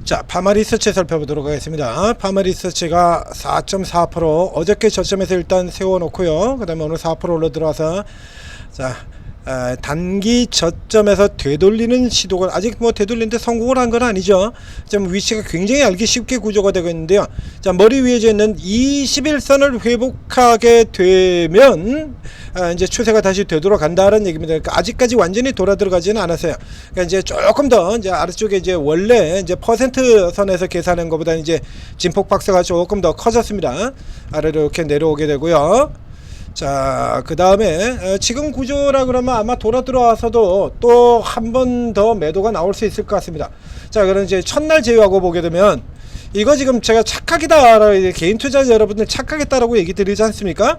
자, 파마리서치 살펴보도록 하겠습니다. 파마리서치가 4.4% 어저께 저점에서 일단 세워놓고요. 그 다음에 오늘 4% 올라 들어와서 자, 단기 저점에서 되돌리는 시도가 아직 뭐 되돌리는데 성공을 한 건 아니죠. 좀 위치가 굉장히 알기 쉽게 구조가 되고 있는데요. 자, 머리 위에 있는 21선을 회복하게 되면 이제 추세가 다시 되돌아간다는 얘기입니다. 그러니까 아직까지 완전히 돌아 들어가지는 않았어요. 그러니까 이제 조금 더 이제 아래쪽에 이제 원래 이제 퍼센트 선에서 계산한 것보다 이제 진폭 박스가 조금 더 커졌습니다. 아래로 이렇게 내려오게 되고요. 자, 그 다음에 지금 구조라 그러면 아마 돌아 들어와서도 또 한 번 더 매도가 나올 수 있을 것 같습니다. 자, 그럼 이제 첫날 제외하고 보게 되면 이거 지금 제가 착각이다, 개인 투자자 여러분들 착각했다라고 얘기 드리지 않습니까?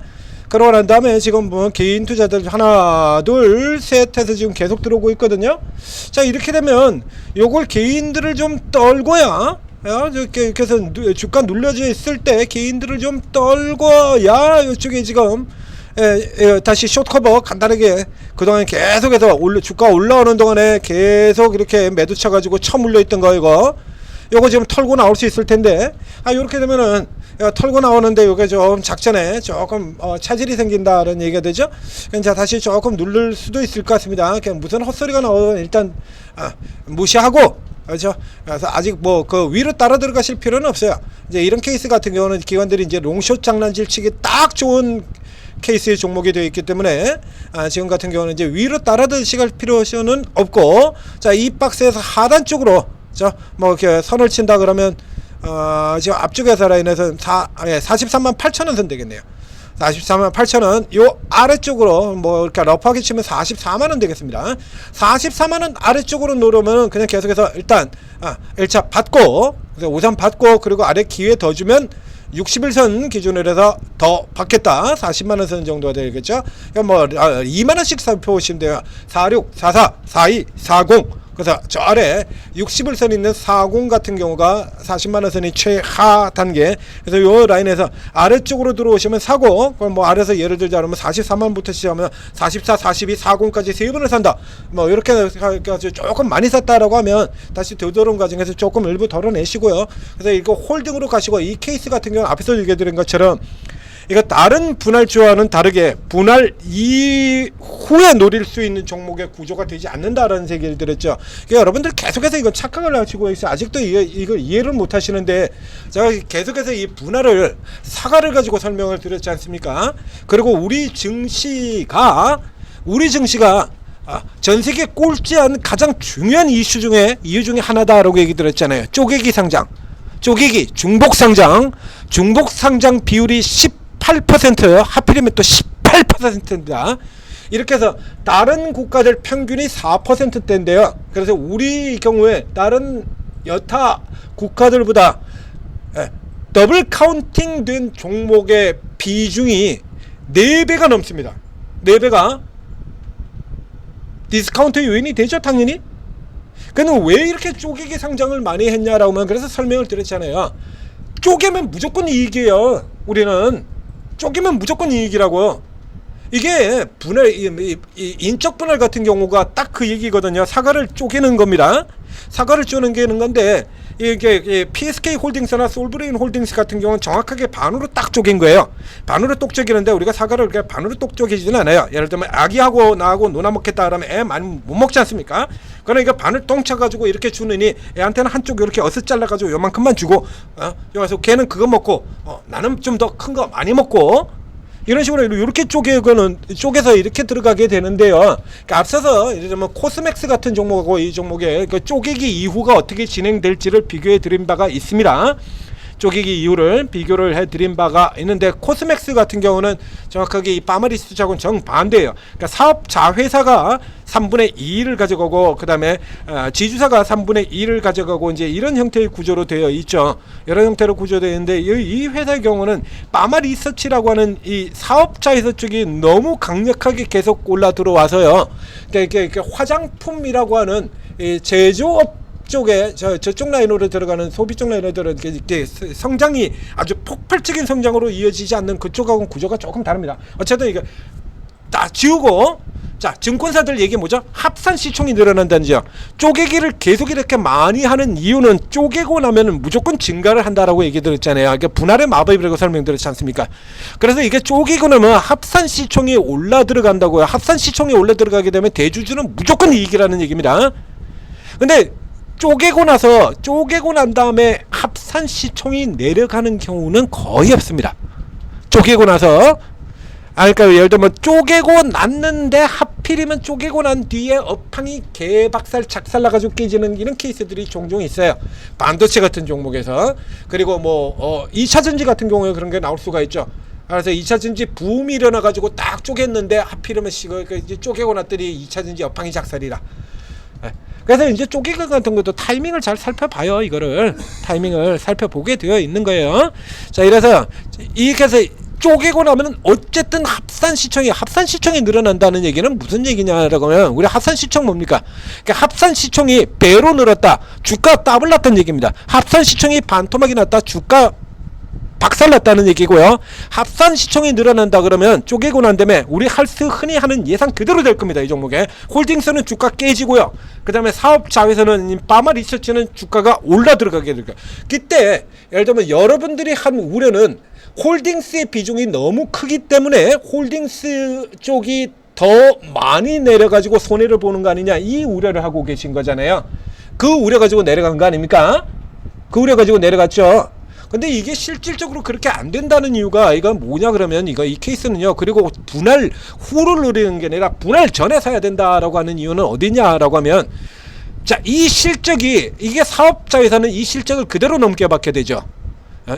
그러고 난 다음에 지금 뭐 개인 투자들 하나 둘 셋 해서 지금 계속 들어오고 있거든요. 자, 이렇게 되면 요걸 개인들을 좀 떨고야 그래서 주가 눌려져 있을 때 개인들을 좀 떨고야 이쪽에 지금 다시 숏커버 간단하게 그동안 계속해서 주가 올라오는 동안에 계속 이렇게 매도 쳐가지고 쳐물려 있던 거 요거 지금 털고 나올 수 있을 텐데 요렇게 되면은 털고 나오는데 요게 좀 작전에 조금 차질이 생긴다는 얘기가 되죠. 자, 다시 조금 누를 수도 있을 것 같습니다. 그냥 무슨 헛소리가 나오면 일단 무시하고, 그렇죠. 그래서 아직 뭐 그 위로 따라 들어가실 필요는 없어요. 이제 이런 케이스 같은 경우는 기관들이 이제 롱숏 장난질 치기 딱 좋은 케이스의 종목이 되어 있기 때문에 지금 같은 경우는 이제 위로 따라 들어갈 필요는 없고, 자, 이 박스에서 하단 쪽으로 뭐 이렇게 선을 친다 그러면 지금 앞쪽에서 라인에서 43만 8천원 선 되겠네요. 44만 8천원 요 아래쪽으로 뭐 이렇게 러프하게 치면 44만원 되겠습니다. 44만원 아래쪽으로 누르면 그냥 계속해서 일단 1차 받고 5선 받고 그리고 아래 기회 더 주면 61선 기준으로 해서 더 받겠다. 40만원 선 정도가 되겠죠. 뭐 2만원씩 살펴보시면 돼요. 46, 44, 42, 40. 그래서 저 아래 60일선 있는 40 같은 경우가 40만원 선이 최하 단계. 그래서 요 라인에서 아래쪽으로 들어오시면 사고, 그럼 뭐 아래에서 예를 들자면 43만부터 시작하면 44, 42, 40까지 세 번을 산다. 뭐 이렇게 조금 많이 샀다라고 하면 다시 되돌아온 과정에서 조금 일부 덜어내시고요. 그래서 이거 홀딩으로 가시고, 이 케이스 같은 경우는 앞에서 얘기해드린 것처럼 이거 다른 분할주와는 다르게 분할 이후에 노릴 수 있는 종목의 구조가 되지 않는다라는 얘기를 드렸죠. 그러니까 여러분들 계속해서 이건 착각을 하시고 있어요. 아직도 이걸 이해를 못 하시는데, 제가 계속해서 이 분할을 사과를 가지고 설명을 드렸지 않습니까? 그리고 우리 증시가 전세계 꼴찌한 가장 중요한 이유 중에 하나다라고 얘기 드렸잖아요. 쪼개기 상장, 중복 상장 비율이 18%, 하필이면 또 18%입니다. 이렇게 해서 다른 국가들 평균이 4%대인데요. 그래서 우리 경우에 다른 여타 국가들보다 더블 카운팅 된 종목의 비중이 4배가 넘습니다. 4배가 디스카운트 요인이 되죠, 당연히. 그는 왜 이렇게 쪼개기 상장을 많이 했냐라고 하면, 그래서 설명을 드렸잖아요. 쪼개면 무조건 이익이에요. 우리는 쪼개면 무조건 이익이라고. 이게 분할, 인적 분할 같은 경우가 딱 그 얘기거든요. 사과를 쪼개는 겁니다. 사과를 쪼개는 건데, 이게 PSK 홀딩스나 솔브레인 홀딩스 같은 경우는 정확하게 반으로 딱 쪼갠 거예요. 반으로 똑 쪼개는데 우리가 사과를 그렇게 반으로 똑 쪼개지는 않아요. 예를 들면 아기하고 나하고 누나 먹겠다 그러면 애 많이 못 먹지 않습니까? 그러니까 반을 똥 차가지고 이렇게 주느니 애한테는 한쪽 이렇게 어슷 잘라가지고 요만큼만 주고, 그래서 걔는 그거 먹고 나는 좀 더 큰 거 많이 먹고, 이런 식으로 이렇게 쪼개서 이렇게 들어가게 되는데요. 그러니까 앞서서 예를 들면 코스맥스 같은 종목하고 이 종목의 그 쪼개기 이후가 어떻게 진행될지를 비교해 드린 바가 있습니다. 쪼개기 이유를 비교를 해드린 바가 있는데, 코스맥스 같은 경우는 정확하게 이 파마리스트하고는 정반대예요. 그러니까 사업 자회사가 3분의 2를 가져가고, 그 다음에 지주사가 3분의 2를 가져가고, 이제 이런 형태의 구조로 되어 있죠. 여러 형태로 구조되어 있는데, 이 회사의 경우는 파마리서치라고 하는 이 사업자회사 쪽이 너무 강력하게 계속 올라 들어와서요. 그러니까 이게 화장품이라고 하는 이 제조업 쪽에 저쪽 라인으로 들어가는 소비 쪽 라인으로 들어가는 게 성장이 아주 폭발적인 성장으로 이어지지 않는 그쪽하고는 구조가 조금 다릅니다. 어쨌든 이게 다 지우고, 자, 증권사들 얘기 뭐죠? 합산 시총이 늘어난다는지요. 쪼개기를 계속 이렇게 많이 하는 이유는 쪼개고 나면은 무조건 증가를 한다라고 얘기 드렸잖아요. 그러니까 분할의 마법이라고 설명드렸지 않습니까? 그래서 이게 쪼개고 나면 합산 시총이 올라 들어간다고요. 합산 시총이 올라 들어가게 되면 대주주는 무조건 이익이라는 얘기입니다. 근데 쪼개고 난 다음에 합산 시총이 내려가는 경우는 거의 없습니다. 쪼개고 나서, 그러니까 예를 들면 쪼개고 났는데 하필이면 쪼개고 난 뒤에 업황이 개박살 작살 나가지고 깨지는 이런 케이스들이 종종 있어요. 반도체 같은 종목에서. 그리고 뭐 2차전지 같은 경우에 그런 게 나올 수가 있죠. 그래서 2차전지 붐이 일어나가지고 딱 쪼갰는데 하필이면 이제 쪼개고 났더니 2차전지 업황이 작살이라. 그래서 이제 쪼개기 같은 것도 타이밍을 잘 살펴봐요. 이거를 타이밍을 살펴보게 되어 있는 거예요. 자, 이래서 이렇게 해서 쪼개고 나면은 어쨌든 합산 시총이 늘어난다는 얘기는 무슨 얘기냐라고 하면, 우리 합산 시총 뭡니까? 그러니까 합산 시총이 배로 늘었다, 주가 더블 났다는 얘기입니다. 합산 시총이 반토막이 났다, 주가 박살 났다는 얘기고요. 합산 시총이 늘어난다 그러면 쪼개고 난 다음에 우리 흔히 하는 예상 그대로 될 겁니다. 이 종목에 홀딩스는 주가 깨지고요. 그 다음에 사업 자회사는 파마 리서치는 주가가 올라 들어가게 될 거예요. 그때 예를 들면 여러분들이 한 우려는 홀딩스의 비중이 너무 크기 때문에 홀딩스 쪽이 더 많이 내려가지고 손해를 보는 거 아니냐, 이 우려를 하고 계신 거잖아요. 그 우려 가지고 내려간 거 아닙니까? 그 우려 가지고 내려갔죠. 근데 이게 실질적으로 그렇게 안 된다는 이유가 이건 뭐냐 그러면, 이 케이스는요, 그리고 분할 후를 노리는 게 아니라 분할 전에 사야 된다라고 하는 이유는 어디냐라고 하면, 자, 이 실적이, 이게 사업자에서는 이 실적을 그대로 넘겨받게 되죠.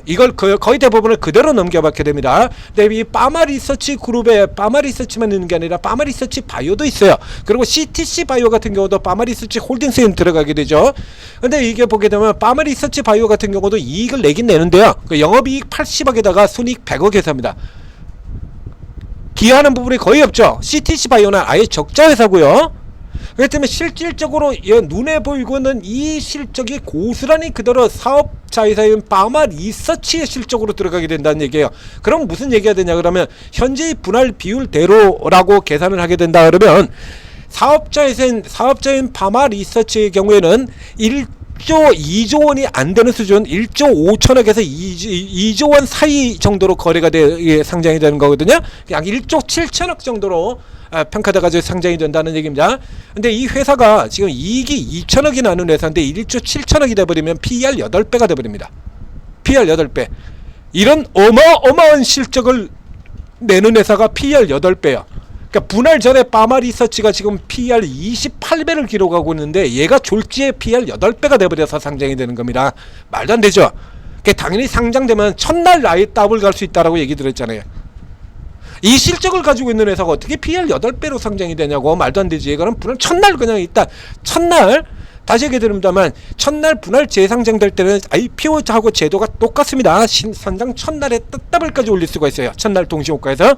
이걸 거의 대부분을 그대로 넘겨받게 됩니다. 근데 이 파마 리서치 그룹에 파마 리서치만 있는 게 아니라 파마 리서치 바이오도 있어요. 그리고 CTC 바이오 같은 경우도 파마 리서치 홀딩스에 들어가게 되죠. 근데 이게 보게 되면 파마 리서치 바이오 같은 경우도 이익을 내긴 내는데요. 그 영업이익 80억에다가 순이익 100억 회사입니다. 기여하는 부분이 거의 없죠. CTC 바이오는 아예 적자 회사고요. 그렇기 때문에 실질적으로 눈에 보이고는 이 실적이 고스란히 그대로 사업자회사인 파마 리서치의 실적으로 들어가게 된다는 얘기예요. 그럼 무슨 얘기가 되냐 그러면, 현재의 분할 비율대로라고 계산을 하게 된다 그러면, 사업자인 파마 리서치의 경우에는 1조 2조 원이 안 되는 수준, 1조 5천억에서 2조 원 사이 정도로 거래가 상장이 되는 거거든요. 약 1조 7천억 정도로 평가돼가지고 상장이 된다는 얘기입니다. 근데 이 회사가 지금 이익이 2천억이 나는 회사인데 1조 7천억이 돼버리면 PER 8배가 돼버립니다. PER 8배. 이런 어마어마한 실적을 내는 회사가 PER 8배야. 그러니까 분할 전에 파마 리서치가 지금 PER 28배를 기록하고 있는데, 얘가 졸지에 PER 8배가 돼버려서 상장이 되는 겁니다. 말도 안 되죠. 그러니까 당연히 상장되면 첫날 아예 더블 갈 수 있다라고 얘기 들었잖아요. 이 실적을 가지고 있는 회사가 어떻게 PER 8배로 상장이 되냐고. 말도 안 되지. 이거는 분할 첫날 그냥 있다. 첫날, 다시 얘기 드립니다만, 첫날 분할 재상장될 때는 IPO하고 제도가 똑같습니다. 상장 첫날에 더블까지 올릴 수가 있어요. 첫날 동시호가에서.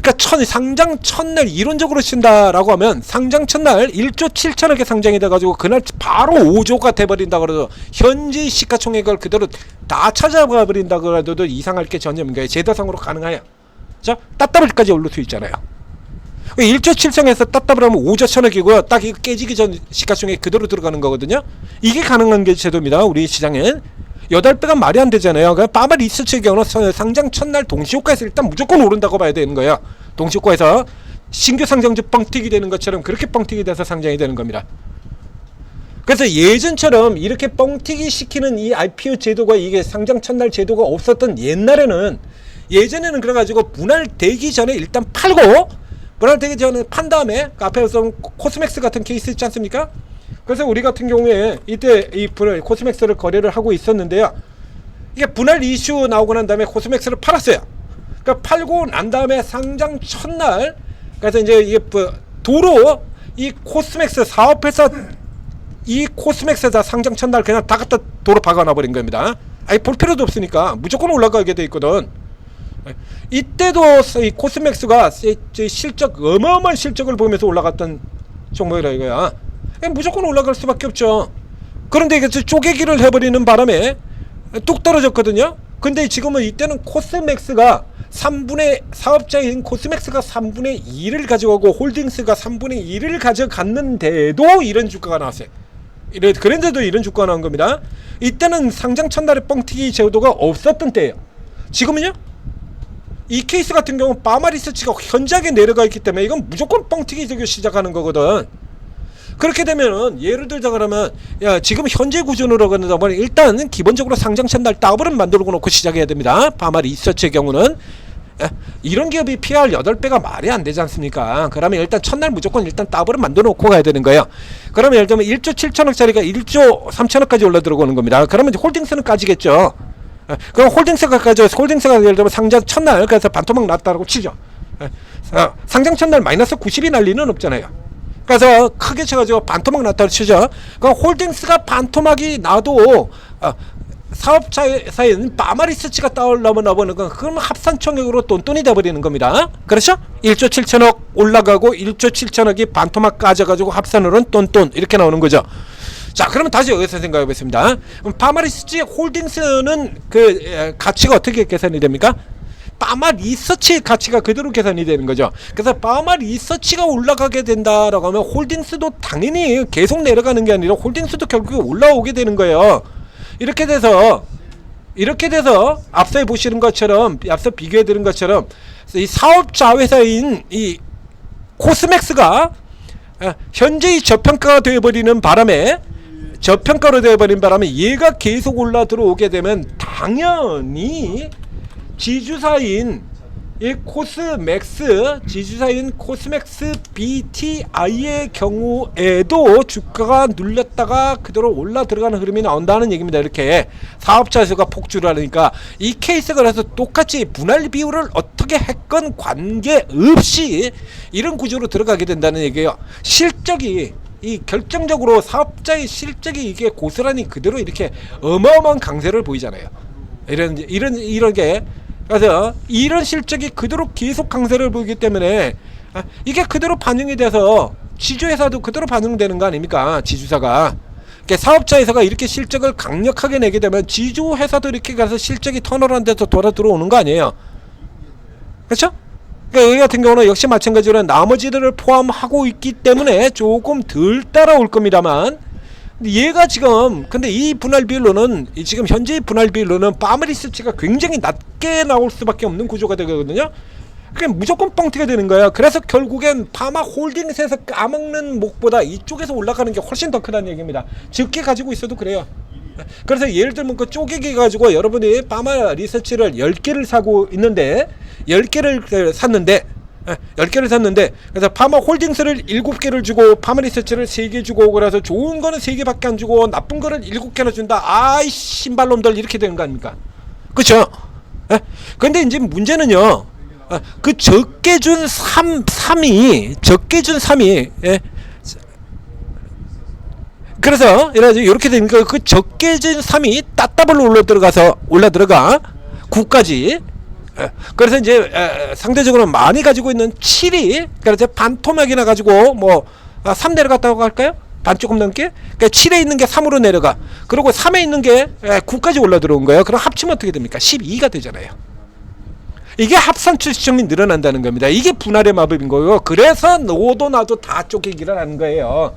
그러니까 상장 첫날 이론적으로 친다라고 하면, 상장 첫날 1조 7천억에 상장이 돼가지고 그날 바로 5조가 돼버린다 그래도, 현재 시가총액을 그대로 다 찾아가 버린다 그래도 이상할 게 전혀 없는 거예요. 제도상으로 가능해요. 자, 따따블까지 올릴 수 있잖아요. 1조 7천에서 따따블하면 5조 1천억이고요. 딱 이거 깨지기 전 시가총액 그대로 들어가는 거거든요. 이게 가능한 게 제도입니다. 우리 시장엔 8배가 말이 안 되잖아요. 그러니까 파마 리서치의 경우는 상장 첫날 동시효과에서 일단 무조건 오른다고 봐야 되는 거예요. 동시효과에서 신규 상장주 뻥튀기 되는 것처럼 그렇게 뻥튀기 돼서 상장이 되는 겁니다. 그래서 예전처럼 이렇게 뻥튀기 시키는 이 IPO 제도가, 이게 상장 첫날 제도가 없었던 옛날에는, 예전에는 그래가지고 분할되기 전에 일단 팔고, 분할되기 전에 판 다음에 앞에서 코스맥스 같은 케이스 있지 않습니까? 그래서 우리 같은 경우에 이때 이 코스맥스를 거래를 하고 있었는데요. 이게 분할 이슈 나오고 난 다음에 코스맥스를 팔았어요. 그러니까 팔고 난 다음에 상장 첫날, 그래서 이제 이게 도로 이 코스맥스 사업회사, 이 코스맥스에다 상장 첫날 그냥 다 갖다 도로 박아놔 버린 겁니다. 아니 볼 필요도 없으니까 무조건 올라가게 돼 있거든. 이때도 이 코스맥스가 실적, 어마어마한 실적을 보면서 올라갔던 종목이라 이거야. 무조건 올라갈 수밖에 없죠. 그런데 이게 쪼개기를 해버리는 바람에 뚝 떨어졌거든요. 근데 지금은 이때는 코스맥스가 3분의 사업자인 코스맥스가 3분의 2를 가져가고 홀딩스가 3분의 2를 가져갔는데도 이런 주가가 나왔어요. 그런데도 이런 주가가 나온 겁니다. 이때는 상장 첫날에 뻥튀기 제도가 없었던 때예요. 지금은요? 이 케이스 같은 경우 파마리서치가 현저하게 내려가 있기 때문에 이건 무조건 뻥튀기 제도 시작하는 거거든. 그렇게 되면은 예를 들자 그러면 야 지금 현재 구조로 가다 보니 일단 기본적으로 상장 첫날 더블은 만들고 놓고 시작해야 됩니다. 파마리서치의 경우는 이런 기업이 PR 8배가 말이 안 되지 않습니까? 그러면 일단 첫날 무조건 일단 더블을 만들어 놓고 가야 되는 거예요. 그러면 예를 들면 1조 7천억짜리가 1조 3천억까지 올라 들어오는 겁니다. 그러면 이제 홀딩스는 까지겠죠. 그럼 홀딩스가 예를 들면 상장 첫날 그래서 반토막 났다라고 치죠. 상장 첫날 마이너스 90이 날 리는 없잖아요. 그래서 크게 쳐가지고 반토막 났다고 치죠. 그럼 홀딩스가 반토막이 나도 사업자사인 파마리서치가 따올라오는 건 그러면 합산총액으로 똔똔이 돼버리는 겁니다. 그렇죠? 1조 7천억 올라가고 1조 7천억이 반토막 까져가지고 합산으로는 똔똔 이렇게 나오는 거죠. 자 그러면 다시 여기서 생각해 보겠습니다. 파마리서치 홀딩스는 그 가치가 어떻게 계산이 됩니까? 파마리서치의 가치가 그대로 계산이 되는 거죠. 그래서 파마리서치가 올라가게 된다라고 하면 홀딩스도 당연히 계속 내려가는 게 아니라 홀딩스도 결국에 올라오게 되는 거예요. 이렇게 돼서 앞서 보시는 것처럼 앞서 비교해 드린 것처럼 이 사업자 회사인 이 코스맥스가 현재의 저평가가 되어버리는 바람에 얘가 계속 올라 들어오게 되면 당연히 지주사인 이 코스맥스 BTI의 경우에도 주가가 눌렸다가 그대로 올라 들어가는 흐름이 나온다는 얘기입니다. 이렇게 사업자 수가 폭주를 하니까 이 케이스가 그래서 똑같이 분할 비율을 어떻게 했건 관계없이 이런 구조로 들어가게 된다는 얘기예요. 실적이 이 결정적으로 사업자의 실적이 이게 고스란히 그대로 이렇게 어마어마한 강세를 보이잖아요. 이렇게 그래서 이런 실적이 그대로 계속 강세를 보이기 때문에 이게 그대로 반영이 돼서 지주회사도 그대로 반영되는 거 아닙니까? 지주사가 사업자회사가 이렇게 실적을 강력하게 내게 되면 지주회사도 이렇게 가서 실적이 턴어라운드 돼서 돌아 들어오는 거 아니에요? 그렇죠? 그러니까 여기 같은 경우는 역시 마찬가지로 나머지들을 포함하고 있기 때문에 조금 덜 따라올 겁니다만 얘가 지금 근데 이 분할 비율로는 지금 현재 분할 비율로는 파마리서치가 굉장히 낮게 나올 수밖에 없는 구조가 되거든요. 그냥 무조건 뻥튀가 되는 거예요. 그래서 결국엔 파마 홀딩스에서 까먹는 목보다 이쪽에서 올라가는 게 훨씬 더 크다는 얘기입니다. 적게 가지고 있어도 그래요. 그래서 예를 들면 그 쪼개기 가지고 여러분이 파마리서치를 10개를 사고 있는데 10개를 샀는데 그래서 파마 홀딩스를 7개를 주고 파마리서치를 3개 주고 그래서 좋은 거는 3개밖에 안 주고 나쁜 거는 7개나 준다. 아이 신발놈들 이렇게 되는 거 아닙니까? 그쵸? 근데 이제 문제는요. 그 적게 준 3이 그래서 이렇게 되니까 그 적게 준 3이 따따블로 올라 들어가 9까지. 그래서 이제 상대적으로 많이 가지고 있는 7이 그래서 반토막이나 가지고 뭐 3 내려갔다고 할까요? 반 조금 넘게. 그러니까 7에 있는 게 3으로 내려가. 그리고 3에 있는 게 9까지 올라 들어온 거예요. 그럼 합치면 어떻게 됩니까? 12가 되잖아요. 이게 합산 출시점이 늘어난다는 겁니다. 이게 분할의 마법인 거예요. 그래서 너도 나도 다 쪼개기를 하는 거예요.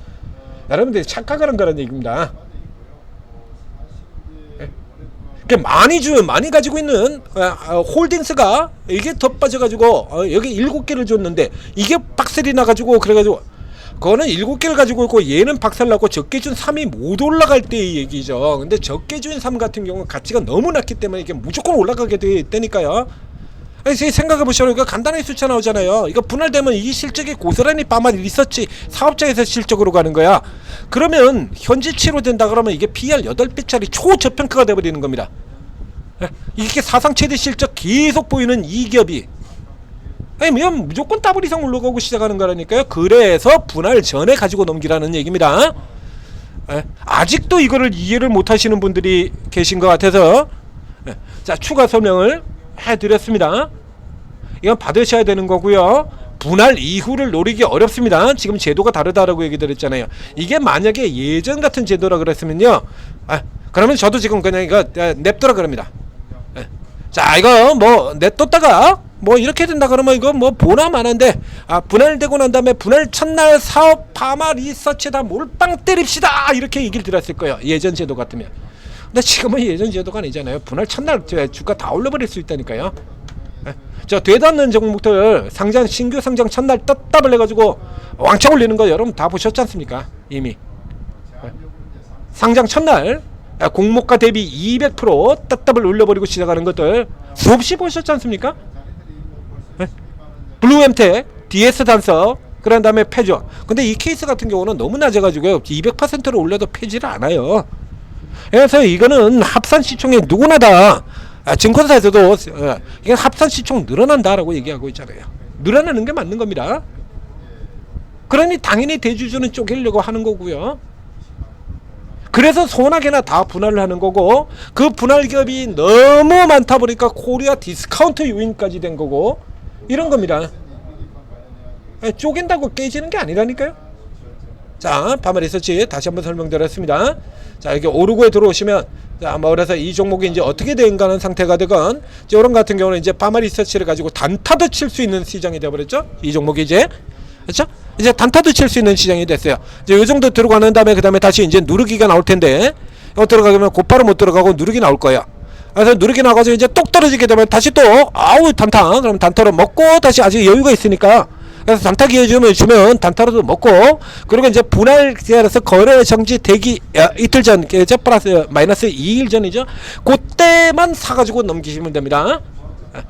여러분들이 착각하는 거라는 얘기입니다. 많이 가지고 있는 홀딩스가 이게 덧빠져가지고 여기 7개를 줬는데 이게 박살이 나가지고 그래가지고 그거는 7개를 가지고 있고 얘는 박살나고 적게 준 3이 못 올라갈 때의 얘기죠. 근데 적게 준 3 같은 경우는 가치가 너무 낮기 때문에 이게 무조건 올라가게 되니까요. 생각해보시면 이거 간단하게 숫자 나오잖아요. 이거 분할되면 이 실적이 고스란히 파마리서치 사업자에서 실적으로 가는 거야. 그러면 현재치로 된다 그러면 이게 PR 8배짜리 초저평가가 돼버리는 겁니다. 이게 사상 최대 실적 계속 보이는 이 기업이 아니면 무조건 더블 이상 올라가고 시작하는 거라니까요. 그래서 분할 전에 가지고 넘기라는 얘기입니다. 아직도 이거를 이해를 못 하시는 분들이 계신 것 같아서 자 추가 설명을 해드렸습니다. 이건 받으셔야 되는 거고요. 분할 이후를 노리기 어렵습니다. 지금 제도가 다르다라고 얘기 드렸잖아요. 이게 만약에 예전 같은 제도라 그랬으면요. 그러면 저도 지금 그냥 이거 냅둬라 그럽니다. 자, 이거 뭐 내뒀다가 뭐 이렇게 된다 그러면 이거 뭐 보나마난데, 분할되고 난 다음에 분할 첫날 사업 파마 리서치에다 몰빵 때립시다 이렇게 얘기를 들었을 거예요, 예전 제도 같으면. 근데 지금은 예전 제도가 아니잖아요. 분할 첫날 주가 다 올려버릴 수 있다니까요. 저 되닿는 종목들 상장, 신규 상장 첫날 떴답을 해가지고 왕창 올리는 거 여러분 다 보셨지 않습니까? 이미 상장 첫날 공모가 대비 200% 떴답을 올려버리고 시작하는 것들 수없이 보셨지 않습니까? 블루엠텍, DS 단서, 그런 다음에 패죠. 근데 이 케이스 같은 경우는 너무 낮아가지고요, 200%를 올려도 패지를 않아요. 그래서 이거는 합산 시총이 누구나 다, 증권사에서도 이건 합산 시총 늘어난다라고 얘기하고 있잖아요. 늘어나는 게 맞는 겁니다. 그러니 당연히 대주주는 쪼개려고 하는 거고요. 그래서 소나게나 다 분할을 하는 거고, 그 분할 기업이 너무 많다 보니까 코리아 디스카운트 요인까지 된 거고, 이런 겁니다. 쪼갠다고 깨지는 게 아니라니까요. 자, 파마 리서치 다시 한번 설명드렸습니다. 자, 이렇게 오르고에 들어오시면, 자, 뭐 그래서 이 종목이 이제 어떻게 된가는 상태가 되건, 이런 같은 경우는 이제 파마 리서치를 가지고 단타도 칠 수 있는 시장이 되어버렸죠. 이 종목이 이제, 그렇죠? 이제 단타도 칠 수 있는 시장이 됐어요. 이제 이 정도 들어가는 다음에 그 다음에 다시 이제 누르기가 나올 텐데, 이거 들어가면 곧바로 못 들어가고 누르기 나올 거예요. 그래서 누르기 나가지고 이제 똑 떨어지게 되면 다시 또 아우 단타, 그럼 단타로 먹고 다시 아직 여유가 있으니까, 그래서 단타 기회 주면 단타로도 먹고, 그리고 이제 분할해서 거래 정지 대기 이틀 전, 플러스 마이너스 2일 전이죠. 그때만 사가지고 넘기시면 됩니다.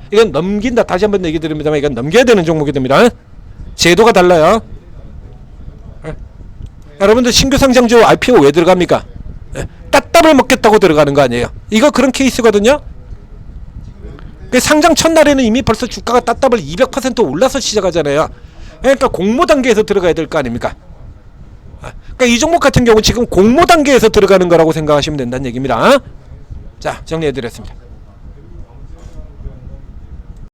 이건 넘긴다, 다시 한번 얘기 드립니다만 이건 넘겨야 되는 종목이 됩니다. 제도가 달라요. 여러분들 신규 상장주 IPO 왜 들어갑니까? 따따블 먹겠다고 들어가는 거 아니에요. 이거 그런 케이스거든요. 상장 첫날에는 이미 벌써 주가가 따따블 200% 올라서 시작하잖아요. 그러니까 공모 단계에서 들어가야 될 거 아닙니까? 그러니까 이 종목 같은 경우 지금 공모 단계에서 들어가는 거라고 생각하시면 된다는 얘기입니다. 자, 정리해 드렸습니다.